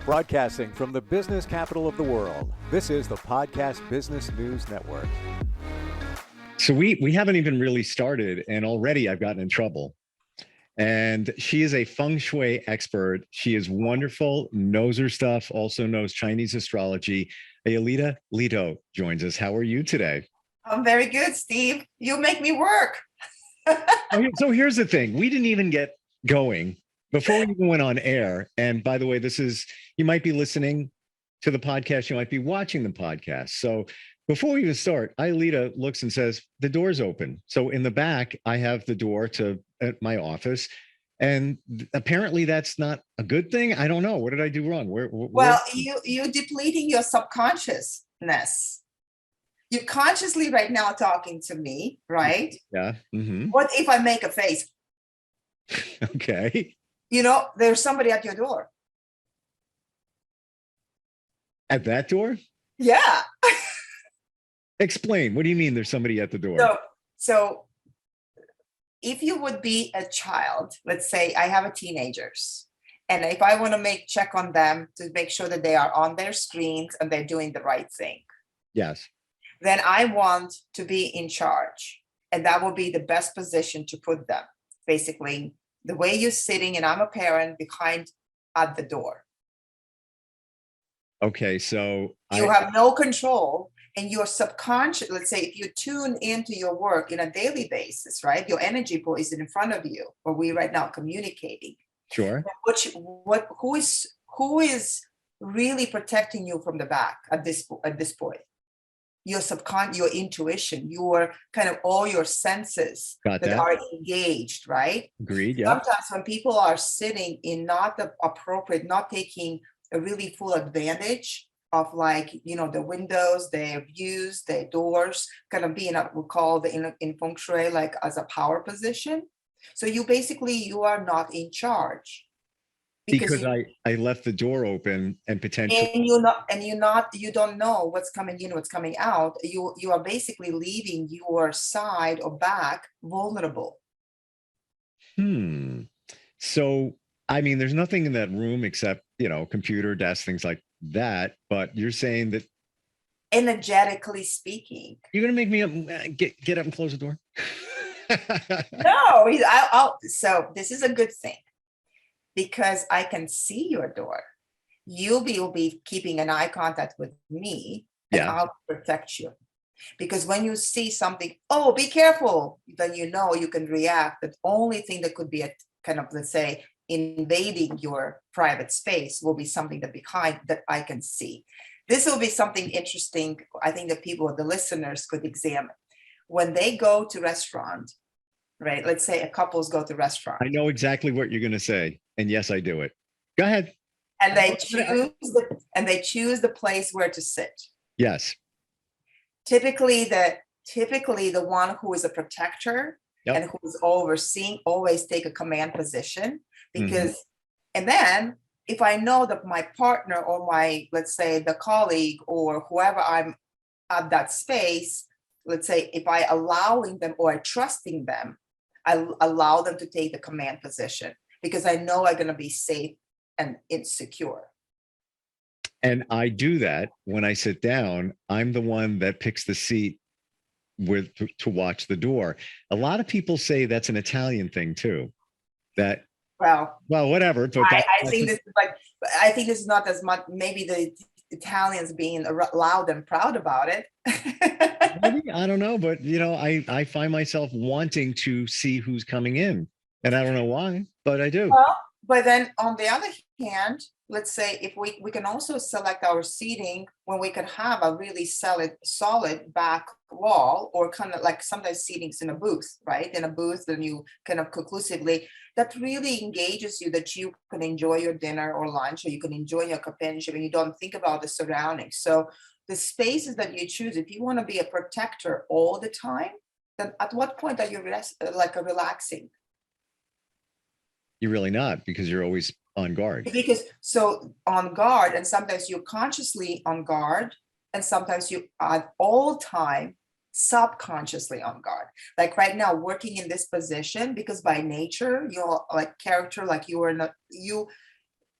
Broadcasting from the business capital of the world, this is the Podcast Business News Network. So we haven't even really started, and already I've gotten in trouble. And she is a Feng Shui expert. She is wonderful, knows her stuff, also knows Chinese astrology. Aelita Leto joins us. How are you today? I'm very good, Steve. You make me work. So here's the thing. We didn't even get going before we even went on air. And by the way, you might be listening to the podcast. You might be watching the podcast. So before we even start, Aelita looks and says, the door's open. So in the back, I have the door to my office. And apparently that's not a good thing. I don't know. What did I do wrong? Well, you're depleting your subconsciousness. You're consciously right now talking to me, right? Yeah. Mm-hmm. What if I make a face? Okay. There's somebody at your door. At that door? Yeah. Explain. What do you mean there's somebody at the door? So if you would be a child, let's say I have teenagers, and if I want to check on them to make sure that they are on their screens and they're doing the right thing. Yes. Then I want to be in charge. And that will be the best position to put them. Basically, the way you're sitting, and I'm a parent behind at the door. Okay, so you have no control, and your subconscious, let's say if you tune into your work in a daily basis, right? Your energy pool is in front of you, or we right now communicating. Sure. Who is really protecting you from the back at this point? Your your intuition, your kind of all your senses that are engaged, right? Agreed. Yeah. Sometimes when people are sitting in not the appropriate, not taking a really full advantage of the windows, their views, their doors, kind of being we call in feng shui like as a power position. So you are not in charge. Because I left the door open and potentially you don't know what's coming in, what's coming out. You are basically leaving your side or back vulnerable. So I mean, there's nothing in that room except computer, desk, things like that. But you're saying that energetically speaking, you're gonna make me get up and close the door. No, so this is a good thing. Because I can see your door, you'll be keeping an eye contact with me, and I'll protect you. Because when you see something, oh, be careful, then you can react. The only thing that could be a kind of, let's say, invading your private space will be something that I can see. This will be something interesting. I think that the listeners could examine when they go to restaurant. Right. Let's say a couples go to restaurant. I know exactly what you're going to say. And yes, I do it. Go ahead. And they choose the place where to sit. Yes. Typically the one who is a protector and who is overseeing always take a command position because, and then if I know that my partner or my, let's say the colleague or whoever I'm at that space, let's say if I allowing them or trusting them, I allow them to take the command position because I know I'm going to be safe and insecure. And I do that when I sit down. I'm the one that picks the seat to watch the door. A lot of people say that's an Italian thing too. Well, whatever. But I think this is not as much. Maybe the Italians being loud and proud about it. Maybe, I don't know, but I find myself wanting to see who's coming in, and I don't know why, but I do. Well, but then on the other hand, let's say if we can also select our seating when we can have a really solid back wall, or kind of like sometimes seatings in a booth, right? In a booth, then you kind of conclusively that really engages you, that you can enjoy your dinner or lunch, or you can enjoy your companionship, and you don't think about the surroundings. So the spaces that you choose, if you want to be a protector all the time, then at what point are you relaxing? You're really not, because you're always on guard. Because so on guard, and sometimes you're consciously on guard, and sometimes you at all time subconsciously on guard. Like right now, working in this position, because by nature, you're like character, like you are not,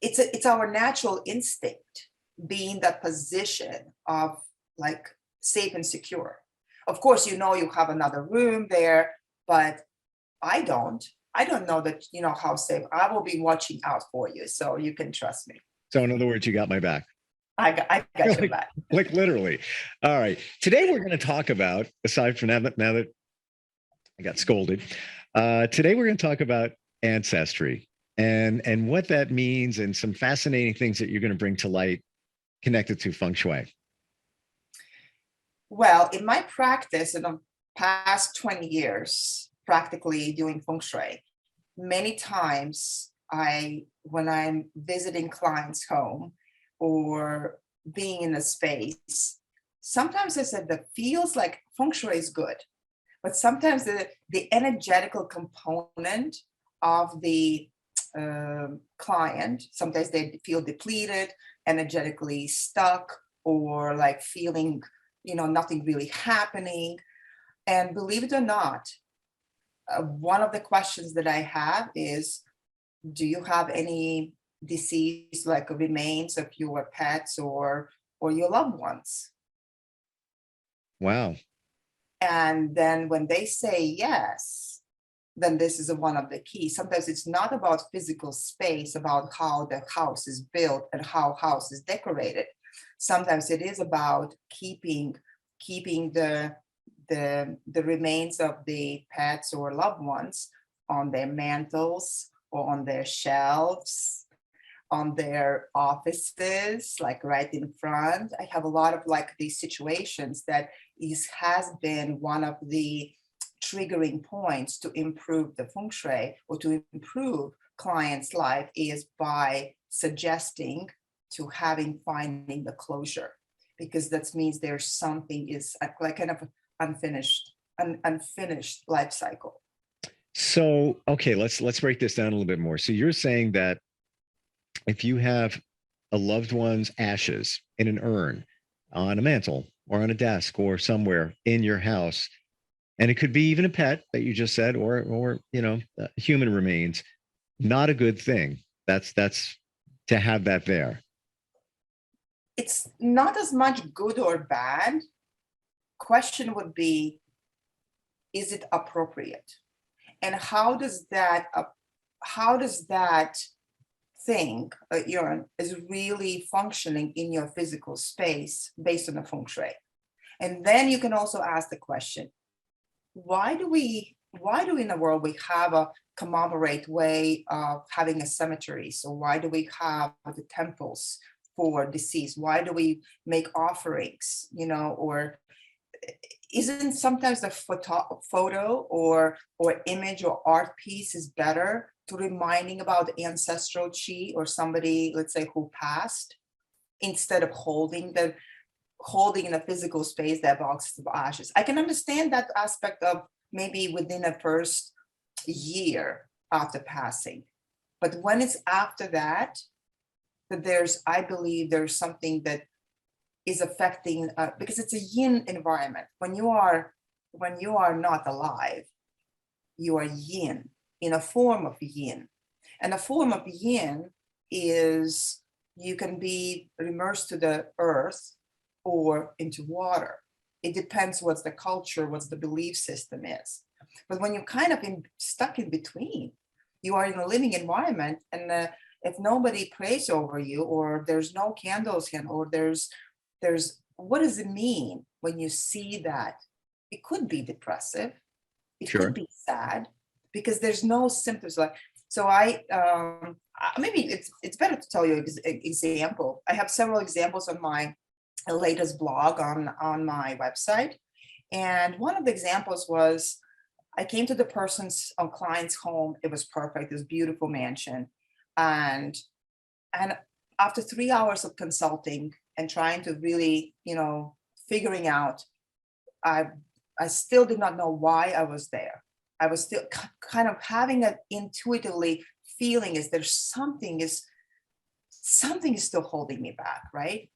it's our natural instinct being that position of like safe and secure. Of course, you have another room there, but I don't. I don't know that how safe. I will be watching out for you, so you can trust me. So in other words, you got my back. I got your back. Like literally. All right. Today we're going to talk about, aside from now that I got scolded, today we're going to talk about ancestry and what that means and some fascinating things that you're going to bring to light connected to Feng Shui. Well, in my practice in the past 20 years, practically doing Feng Shui, many times when I'm visiting clients' home or being in a space, sometimes I said that feels like Feng Shui is good, but sometimes the energetical component of the client, sometimes they feel depleted, energetically stuck, or like feeling, nothing really happening. And believe it or not, one of the questions that I have is, do you have any deceased like remains of your pets or your loved ones? Wow. And then when they say yes, then this is one of the keys. Sometimes it's not about physical space, about how the house is built and how house is decorated. Sometimes it is about keeping the remains of the pets or loved ones on their mantles or on their shelves, on their offices, like right in front. I have a lot of like these situations that has been one of the triggering points to improve the Feng Shui or to improve clients' life is by suggesting to finding the closure, because that means there's something is like kind of unfinished life cycle. So, okay, let's break this down a little bit more. So you're saying that if you have a loved one's ashes in an urn on a mantle or on a desk or somewhere in your house, and it could be even a pet that you just said, or human remains, not a good thing. That's to have that there. It's not as much good or bad. Question would be, is it appropriate? And how does that thing is really functioning in your physical space based on the Feng Shui? And then you can also ask the question, why do we in the world we have a commemorate way of having a cemetery? So why do we have the temples for deceased? Why do we make offerings, or isn't sometimes the photo or image or art piece is better to reminding about ancestral chi or somebody, let's say, who passed, instead of holding in a physical space that boxes of ashes? I can understand that aspect of maybe within the first year after passing, but when it's after that I believe there's something that is affecting, because it's a yin environment. When you are not alive, you are yin, in a form of yin. And a form of yin is you can be immersed to the earth or into water. It depends what's the culture, what's the belief system is. But when you're kind of stuck in between, you are in a living environment, and if nobody prays over you, or there's no candles here, or there's what does it mean when you see that? It could be depressive. It Sure. could be sad, because there's no symptoms. Like, so maybe it's better to tell you an example. I have several examples on my latest blog on my website. And one of the examples was, I came to the client's home. It was perfect. This beautiful mansion. And after 3 hours of consulting and trying to really, figuring out, I still did not know why I was there. I was still kind of having an intuitively feeling is there's something is still holding me back, right?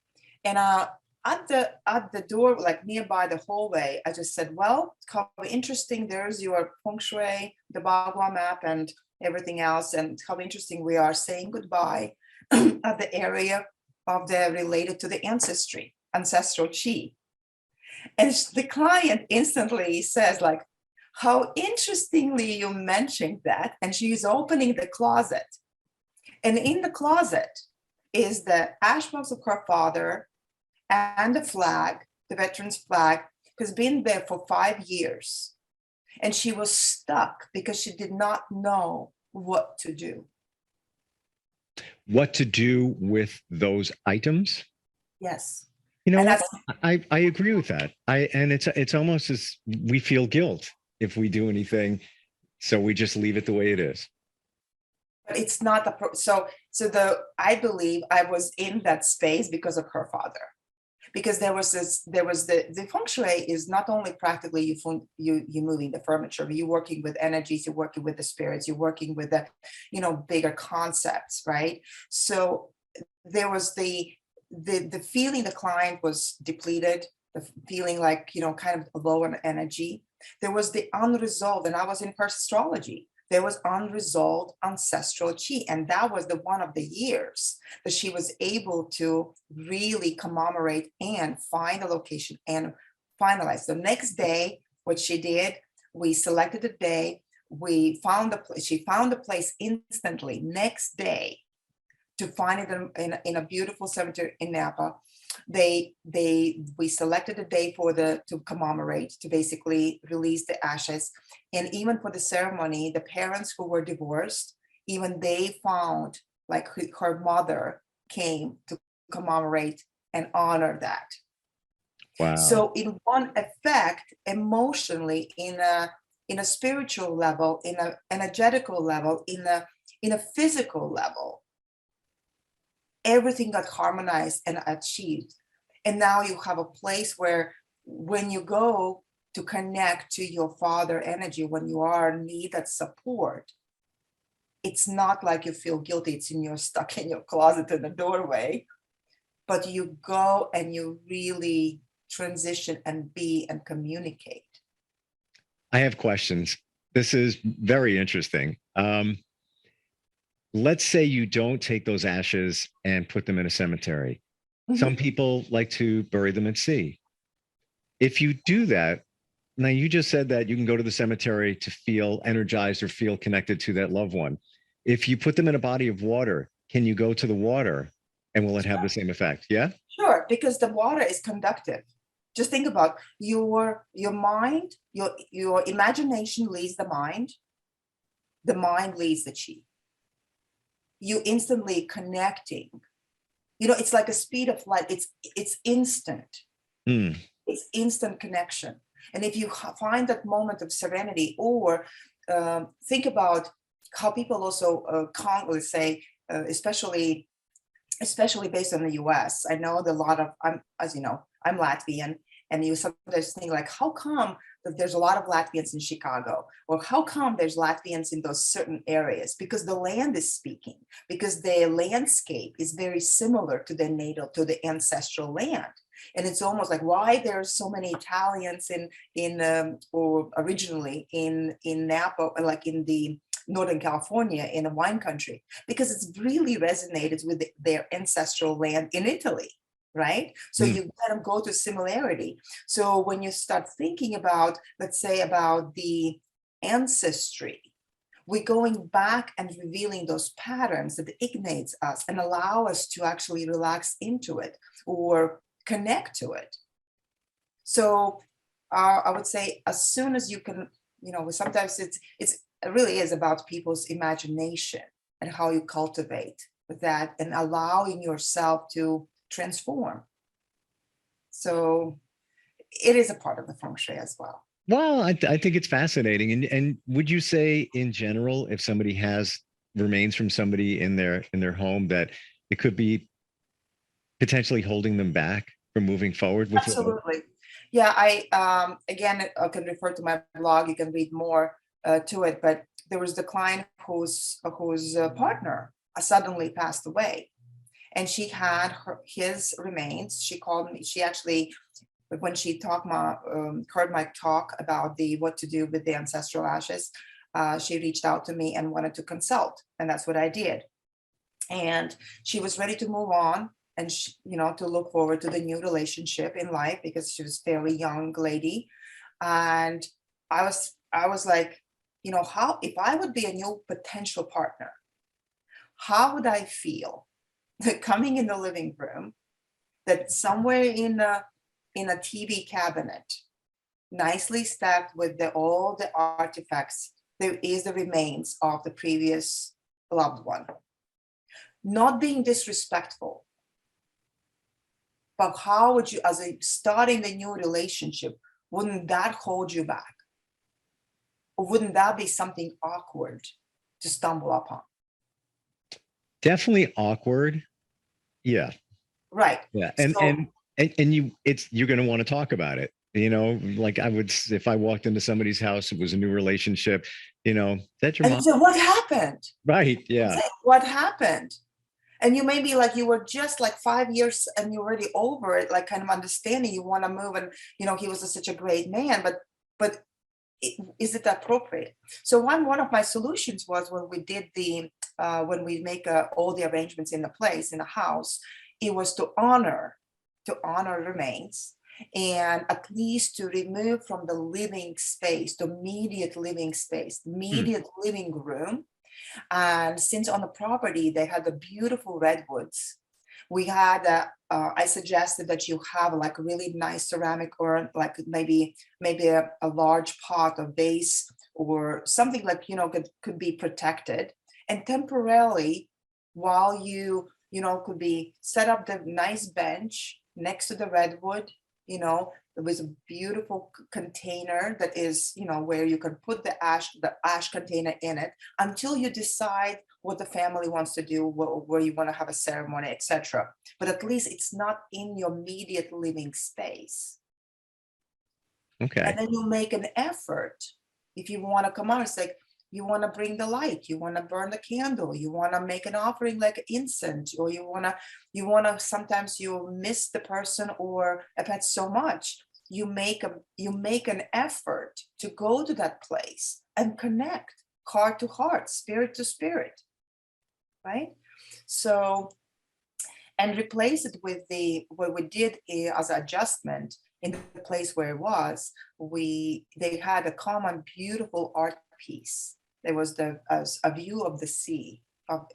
And at the door, like nearby the hallway, I just said, well, it's kind of interesting. There's your Feng Shui, the Bagua map, and everything else. And it's kind of interesting. We are saying goodbye. at the area of the related to the ancestral chi. And the client instantly says, like, how interestingly you mentioned that. And she's opening the closet. And in the closet is the ash box of her father and the flag, the veteran's flag, has been there for 5 years. And she was stuck because she did not know what to do. What to do with those items? Yes. You know And what? that's I agree with that. And it's almost as we feel guilt if we do anything, so we just leave it the way it is. but it's not I believe I was in that space because of her father. Because there was the feng shui is not only practically you moving the furniture, but you're working with energies, you're working with the spirits, you're working with the bigger concepts, right? So there was the feeling the client was depleted, the feeling like kind of low on energy. There was the unresolved, and I was in first astrology. There was unresolved ancestral chi, and that was the one of the years that she was able to really commemorate and find a location and finalize. The next day, what she did, we selected a day, we found the place. She found the place instantly. Next day, to find it in a beautiful cemetery in Napa. We selected a day to commemorate, to basically release the ashes. And even for the ceremony, the parents who were divorced, even they found, like, her mother came to commemorate and honor that. Wow. So in one effect, emotionally, in a spiritual level, in an energetical level, in a physical level, everything got harmonized and achieved. And now you have a place where when you go to connect to your father energy, when you need that support, it's not like you feel guilty, you're stuck in your closet in the doorway, but you go and you really transition and be and communicate. I have questions. This is very interesting. Let's say you don't take those ashes and put them in a cemetery. Mm-hmm. Some people like to bury them at sea. If you do that, now you just said that you can go to the cemetery to feel energized or feel connected to that loved one. If you put them in a body of water, can you go to the water and will it have the same effect? Yeah? Sure, because the water is conductive. Just think about your mind, your imagination leads the mind leads the chi. You instantly connecting. It's like a speed of light. It's instant. It's instant connection. And if you find that moment of serenity, or think about how people also let's say, especially based on the US. I know that a lot of, as you know, I'm Latvian, and you sometimes think, like, how come that there's a lot of Latvians in Chicago, or how come there's Latvians in those certain areas? Because the land is speaking, because the landscape is very similar to the ancestral land. And it's almost like, why there's so many Italians or originally in Napa, like in the Northern California, in a wine country, because it's really resonated with their ancestral land in Italy, right? So you kind of go to similarity. So when you start thinking about, let's say, about the ancestry, we're going back and revealing those patterns that ignites us and allow us to actually relax into it or connect to it. So I would say, as soon as you can, sometimes it really is about people's imagination and how you cultivate that and allowing yourself to transform. So it is a part of the feng shui as well. Well, I think it's fascinating. And would you say, in general, if somebody has remains from somebody in their home, that it could be potentially holding them back from moving forward with? Absolutely. Yeah, I can refer to my blog. You can read more to it. But there was the client whose partner suddenly passed away, and she had his remains. She called me. She actually, when she heard my talk about what to do with the ancestral ashes, she reached out to me and wanted to consult, and that's what I did. And she was ready to move on and to look forward to the new relationship in life because she was a fairly young lady. And I was like, how, if I would be a new potential partner, how would I feel coming in the living room that somewhere in a TV cabinet, nicely stacked with all the artifacts, there is the remains of the previous loved one. Not being disrespectful, but how would you, as a starting the new relationship, wouldn't that hold you back? Or wouldn't that be something awkward to stumble upon? Definitely awkward. Yeah. Right. Yeah. So, And you're going to want to talk about it. Like I would, if I walked into somebody's house, it was a new relationship, that's your and you mom. say, what happened? Right. Yeah. What happened? And you may be like, you were just like 5 years and you're already over it, like kind of understanding you want to move. And, he was such a great man, but is it appropriate? So one of my solutions was when we did when we make all the arrangements in the place, in the house, it was to honor remains, and at least to remove from the living space, the immediate living space, Hmm. immediate living room. And since on the property they had the beautiful redwoods, we had I suggested that you have like a really nice ceramic, or like maybe a large pot or vase or something, like could be protected, and temporarily, while could be set up the nice bench next to the redwood. There was a beautiful container that is, where you can put the ash container in it until you decide what the family wants to do, where you want to have a ceremony, etc. But at least it's not in your immediate living space. Okay. And then you make an effort. If you want to come out, it's like you want to bring the light, you want to burn the candle, you want to make an offering like incense, or you want to sometimes you miss the person or a pet so much, you make an effort to go to that place and connect heart to heart, spirit to spirit, right? So, and replace it with what we did as adjustment in the place where it was. They had a common beautiful art piece. There was a view of the sea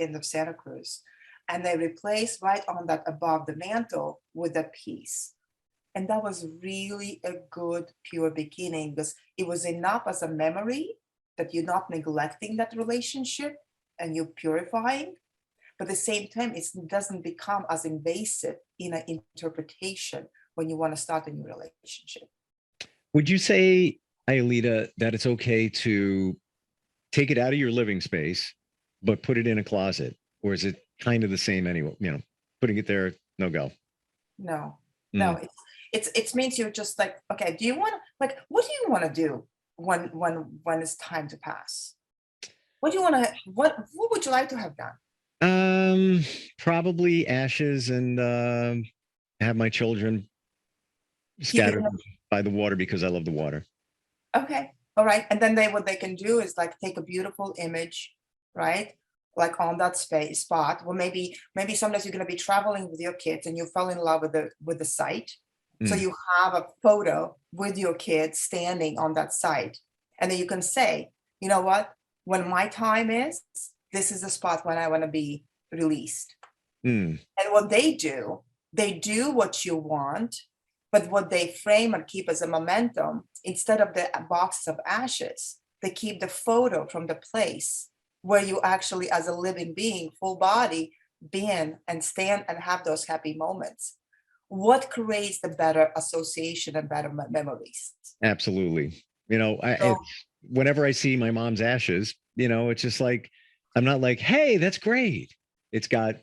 in the Santa Cruz, and they replaced right on that above the mantle with a piece. And that was really a good pure beginning, because it was enough as a memory that you're not neglecting that relationship and you're purifying, but at the same time, it doesn't become as invasive in an interpretation when you want to start a new relationship. Would you say, Aelita, that it's okay to take it out of your living space, but put it in a closet? Or is it kind of the same anyway? Putting it there, no go. No, no, Mm. it means you're just like, okay, do you want to, like, what do you want to do when it's time to pass? What do you want to, what would you like to have done? Probably ashes and have my children Keep it in scattered by the water because I love the water. Okay, all right. And then what they can do is like take a beautiful image, right? Like on that space spot. Well, maybe sometimes you're gonna be traveling with your kids and you fell in love with the site. So Mm. you have a photo with your kids standing on that site. And then you can say, you know what? When my time is, this is the spot when I want to be released. Mm. And what they do what you want, but what they frame and keep as a momentum, instead of the boxes of ashes, they keep the photo from the place where you actually, as a living being, full body, been and stand and have those happy moments. What creates the better association and better memories? Absolutely. So, Whenever I see my mom's ashes, it's just like, I'm not like, hey, that's great. It's got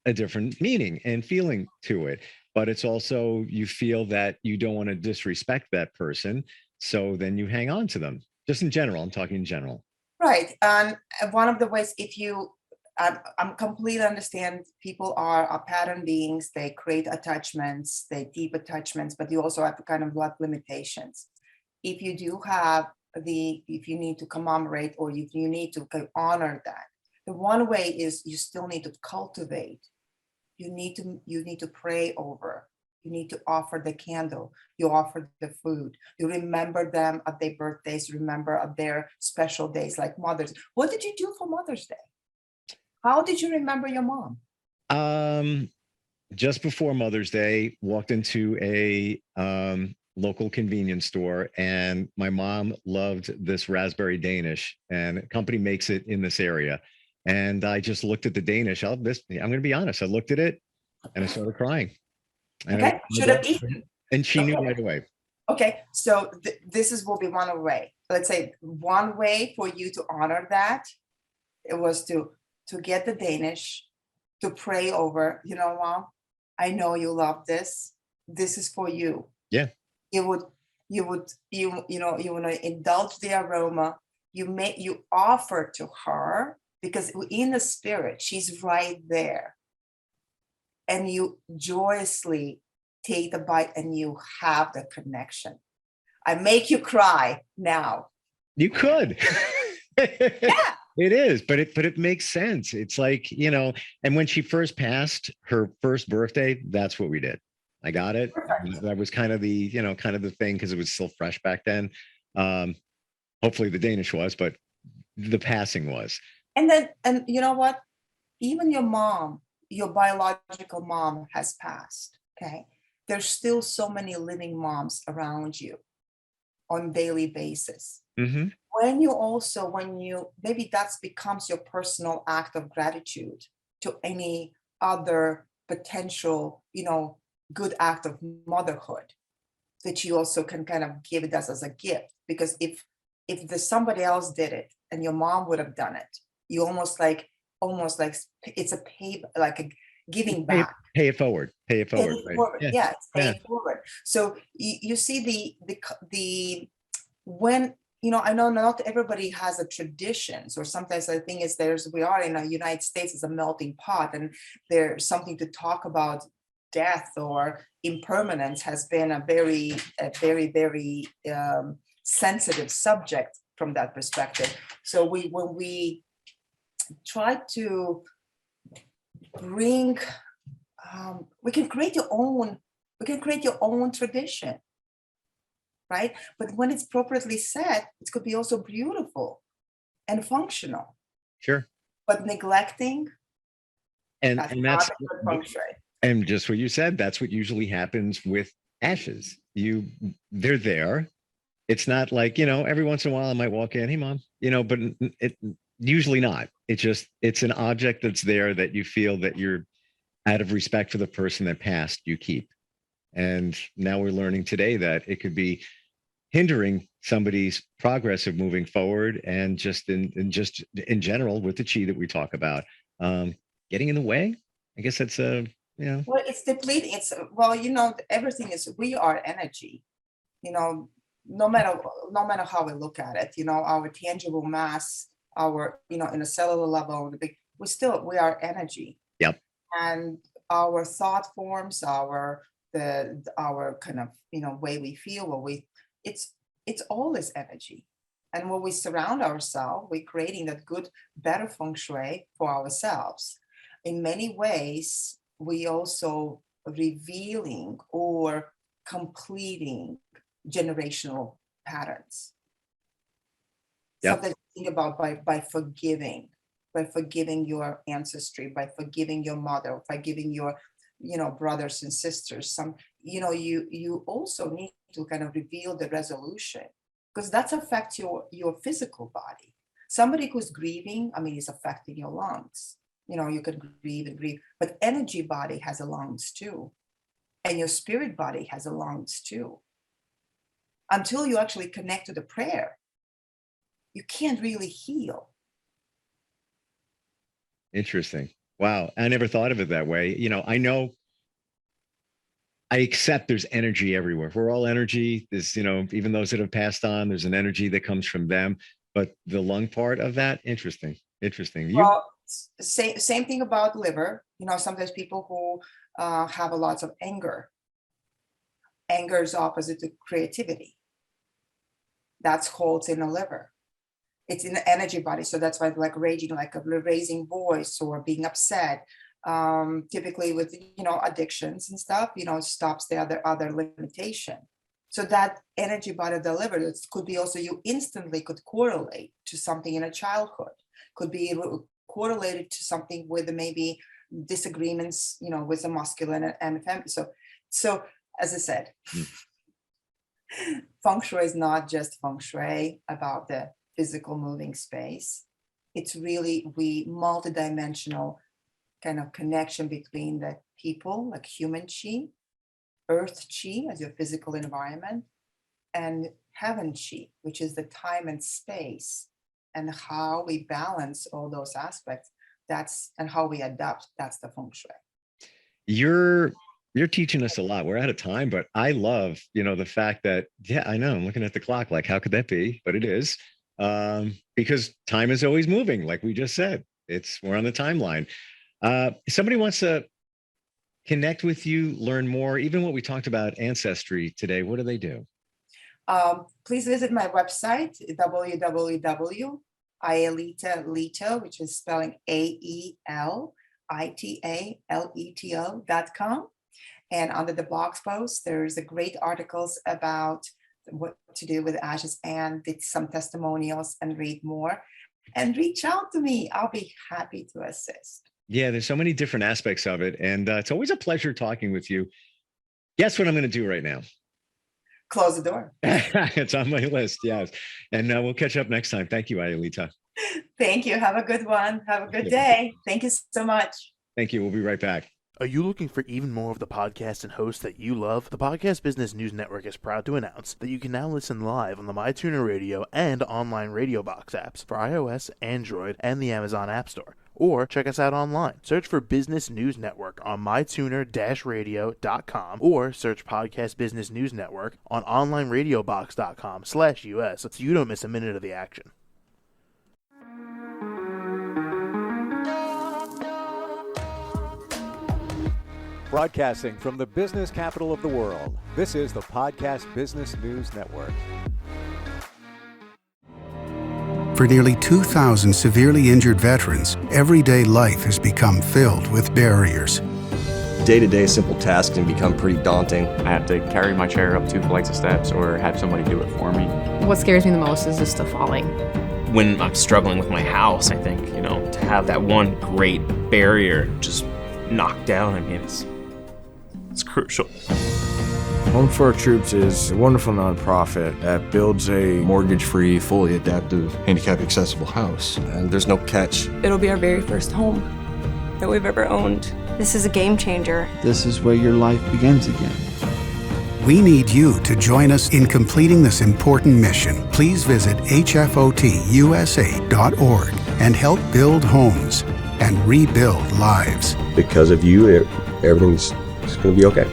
a different meaning and feeling to it. But it's also, you feel that you don't want to disrespect that person. So then you hang on to them. Just in general, I'm talking in general. right. And one of the ways, if you, I'm completely understand people are pattern beings, they create attachments, they deep attachments, but you also have to kind of like limitations. If you do have if you need to commemorate, or if you need to honor that, The one way is you still need to cultivate. You need to pray over. You need to offer the candle. You offer the food. You remember them at their birthdays. Remember at their special days like Mother's. What did you do for Mother's Day? How did you remember your mom? Just before Mother's Day, walked into a local convenience store, and my mom loved this raspberry Danish, and a company makes it in this area. And I just looked at the Danish. I'm going to be honest. I looked at it and I started crying. And Okay, should have eaten. And she knew Okay. right away. Okay, so this will be one way. Let's say one way for you to honor that, it was to get the Danish, to pray over, Mom, I know you love this. This is for you. Yeah. You would indulge the aroma. You offer to her, because in the spirit, she's right there. And you joyously take the bite and you have the connection. I make you cry now. You could. Yeah. It is, but it makes sense. It's like, and when she first passed her first birthday, that's what we did. I got it. Perfect. That was kind of the thing, because it was still fresh back then. Hopefully the Danish was, but the passing was. And you know what? Even your mom, your biological mom has passed. Okay. There's still so many living moms around you on daily basis. Mm-hmm. Maybe that becomes your personal act of gratitude to any other potential, good act of motherhood, that you also can kind of give it as a gift. Because if somebody else did it and your mom would have done it, you almost like it's a pay, like a giving back. Pay it forward. Right? Yeah, it's paying forward. So you see when, I know not everybody has a traditions, or sometimes the thing is we are in the United States as a melting pot, and there's something to talk about. Death or impermanence has been a very, very sensitive subject from that perspective. So when we try to bring, we can create your own tradition, right? But when it's appropriately set, it could be also beautiful and functional. Sure. But neglecting, and that's not a good feng shui. And just what you said, that's what usually happens with ashes. They're there. It's not like, every once in a while I might walk in, hey mom, but it usually not. It's an object that's there that you feel that you're, out of respect for the person that passed, you keep. And now we're learning today that it could be hindering somebody's progress of moving forward, and just in general with the chi that we talk about, getting in the way. I guess that's Well, it's depleting. Everything is, we are energy, no matter how we look at it, our tangible mass, our, in a cellular level, we are energy. Yep. And our thought forms, our kind of, way we feel, it's all this energy. And when we surround ourselves, we're creating that good, better feng shui for ourselves. In many ways, we also revealing or completing generational patterns. Yep. Something to think about by forgiving your ancestry, by forgiving your mother, by giving your, brothers and sisters. You also need to kind of reveal the resolution, because that affects your physical body. Somebody who's grieving, is affecting your lungs. You could grieve and grieve, but energy body has a lungs too. And your spirit body has a lungs too. Until you actually connect to the prayer, you can't really heal. Interesting. Wow. I never thought of it that way. I accept there's energy everywhere. We're all energy. There's, even those that have passed on, there's an energy that comes from them. But the lung part of that, interesting. Well, same thing about liver. Sometimes people who have a lot of anger. Anger is opposite to creativity. That's holds in the liver. it's in the energy body. So that's why like raging, like a raising voice or being upset. Typically with, addictions and stuff, stops the other limitation. So that energy body delivered, it could be also you instantly could correlate to something in a childhood, could be correlated to something with maybe disagreements, with the masculine and feminine. So as I said, Feng Shui is not just Feng Shui about the physical moving space. It's really multidimensional kind of connection between the people, like human chi, earth chi as your physical environment, and heaven chi, which is the time and space, and how we balance all those aspects. And how we adapt. That's the Feng Shui. You're teaching us a lot. We're out of time, but I love, the fact that, I know I'm looking at the clock, like, how could that be? But it is, because time is always moving. Like we just said, we're on the timeline. Somebody wants to connect with you, learn more, even what we talked about ancestry today. What do they do? Please visit my website, www.Aelita, Leto, which is spelling AELITALETO.com. And under the blog post, there's a great articles about what to do with ashes and some testimonials, and read more and reach out to me. I'll be happy to assist. Yeah, there's so many different aspects of it. And it's always a pleasure talking with you. Guess what I'm going to do right now? Close the door. It's on my list. Yes. And we'll catch up next time. Thank you, Aelita. Thank you. Have a good one. Have a good day. Thank you so much. Thank you. We'll be right back. Are you looking for even more of the podcasts and hosts that you love? The Podcast Business News Network is proud to announce that you can now listen live on the MyTuner Radio and online Radio Box apps for iOS, Android, and the Amazon App Store. Or check us out online. Search for Business News Network on mytuner-radio.com or search Podcast Business News Network on onlineradiobox.com/US so you don't miss a minute of the action. Broadcasting from the business capital of the world, this is the Podcast Business News Network. For nearly 2,000 severely injured veterans, everyday life has become filled with barriers. Day-to-day simple tasks can become pretty daunting. I have to carry my chair up 2 flights of steps or have somebody do it for me. What scares me the most is just the falling. When I'm struggling with my house, I think, to have that one great barrier just knocked down, it's crucial. Home for Our Troops is a wonderful nonprofit that builds a mortgage-free, fully adaptive, handicap-accessible house. And there's no catch. It'll be our very first home that we've ever owned. This is a game changer. This is where your life begins again. We need you to join us in completing this important mission. Please visit hfotusa.org and help build homes and rebuild lives. Because of you, everything's going to be okay.